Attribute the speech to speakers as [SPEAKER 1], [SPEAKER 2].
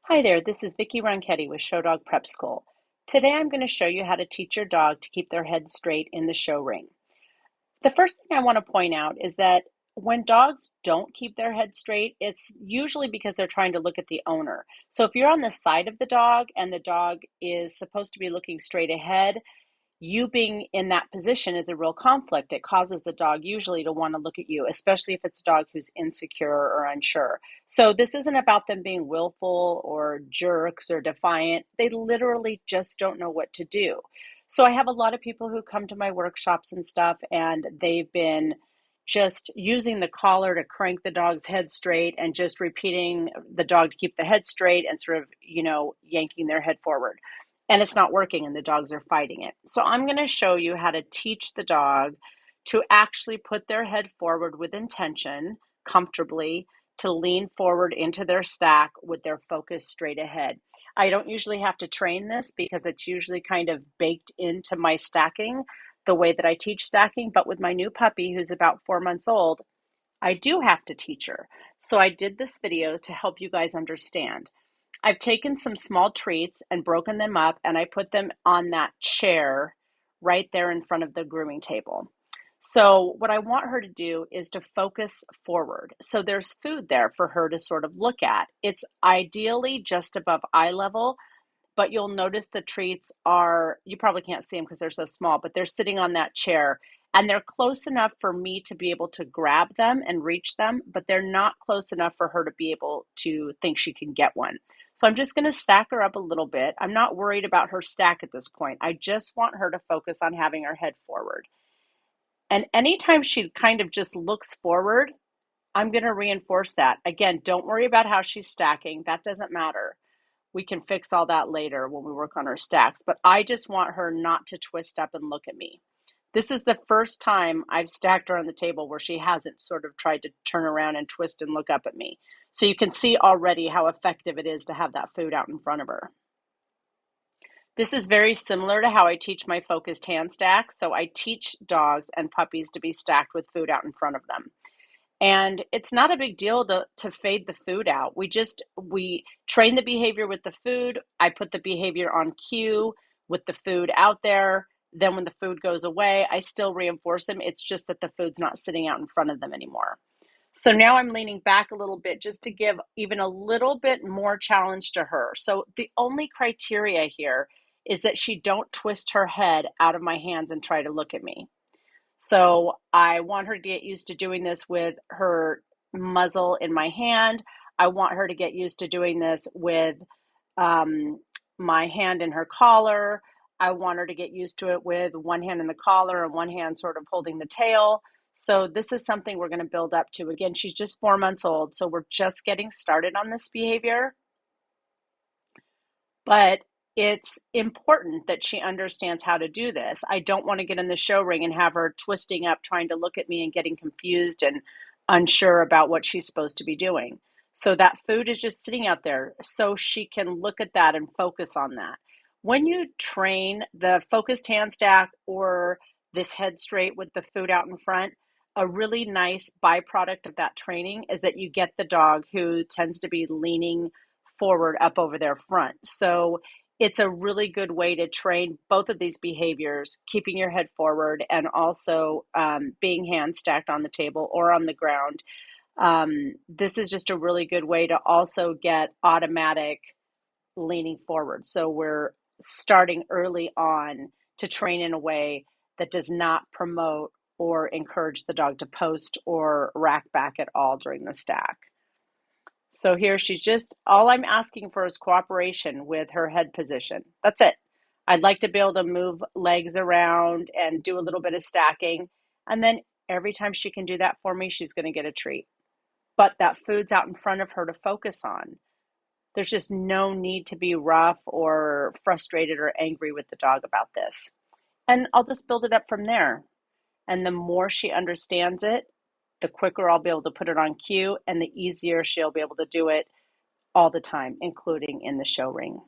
[SPEAKER 1] Hi there, this is Vicki Ronchette with Show Dog Prep School. Today I'm going to show you how to teach your dog to keep their head straight in the show ring. The first thing I want to point out is that when dogs don't keep their head straight, it's usually because they're trying to look at the owner. So if you're on the side of the dog and the dog is supposed to be looking straight ahead, you being in that position is a real conflict. It causes the dog usually to want to look at you, especially if it's a dog who's insecure or unsure. So this isn't about them being willful or jerks or defiant. They literally just don't know what to do. So I have a lot of people who come to my workshops and stuff, and they've been just using the collar to crank the dog's head straight and just repeating the dog to keep the head straight and sort of, yanking their head forward, and it's not working and the dogs are fighting it. So I'm going to show you how to teach the dog to actually put their head forward with intention, comfortably, to lean forward into their stack with their focus straight ahead. I don't usually have to train this because it's usually kind of baked into my stacking, the way that I teach stacking. But with my new puppy, who's about 4 months old, I do have to teach her. So I did this video to help you guys understand. I've taken some small treats and broken them up, and I put them on that chair right there in front of the grooming table. So what I want her to do is to focus forward. So there's food there for her to sort of look at. It's ideally just above eye level, but you'll notice the treats are, you probably can't see them because they're so small, but they're sitting on that chair and they're close enough for me to be able to grab them and reach them, but they're not close enough for her to be able to think she can get one. So I'm just going to stack her up a little bit. I'm not worried about her stack at this point. I just want her to focus on having her head forward. And anytime she kind of just looks forward, I'm going to reinforce that. Again, don't worry about how she's stacking. That doesn't matter. We can fix all that later when we work on her stacks, but I just want her not to twist up and look at me. This is the first time I've stacked her on the table where she hasn't sort of tried to turn around and twist and look up at me. So you can see already how effective it is to have that food out in front of her. This is very similar to how I teach my focused hand stack. So I teach dogs and puppies to be stacked with food out in front of them. And it's not a big deal to fade the food out. We train the behavior with the food. I put the behavior on cue with the food out there. Then when the food goes away, I still reinforce them. It's just that the food's not sitting out in front of them anymore. So now I'm leaning back a little bit just to give even a little bit more challenge to her. So the only criteria here is that she don't twist her head out of my hands and try to look at me. So I want her to get used to doing this with her muzzle in my hand. I want her to get used to doing this with my hand in her collar. I want her to get used to it with one hand in the collar and one hand sort of holding the tail. So this is something we're going to build up to. Again, she's just 4 months old, so we're just getting started on this behavior. But it's important that she understands how to do this. I don't want to get in the show ring and have her twisting up, trying to look at me and getting confused and unsure about what she's supposed to be doing. So that food is just sitting out there so she can look at that and focus on that. When you train the focused hand stack or this head straight with the food out in front, a really nice byproduct of that training is that you get the dog who tends to be leaning forward up over their front. So it's a really good way to train both of these behaviors, keeping your head forward and also being hand stacked on the table or on the ground. This is just a really good way to also get automatic leaning forward. So we're starting early on to train in a way that does not promote or encourage the dog to post or rack back at all during the stack. So here she's just, all I'm asking for is cooperation with her head position. That's it. I'd like to be able to move legs around and do a little bit of stacking. And then every time she can do that for me, she's going to get a treat. But that food's out in front of her to focus on. There's just no need to be rough or frustrated or angry with the dog about this. And I'll just build it up from there. And the more she understands it, the quicker I'll be able to put it on cue and the easier she'll be able to do it all the time, including in the show ring.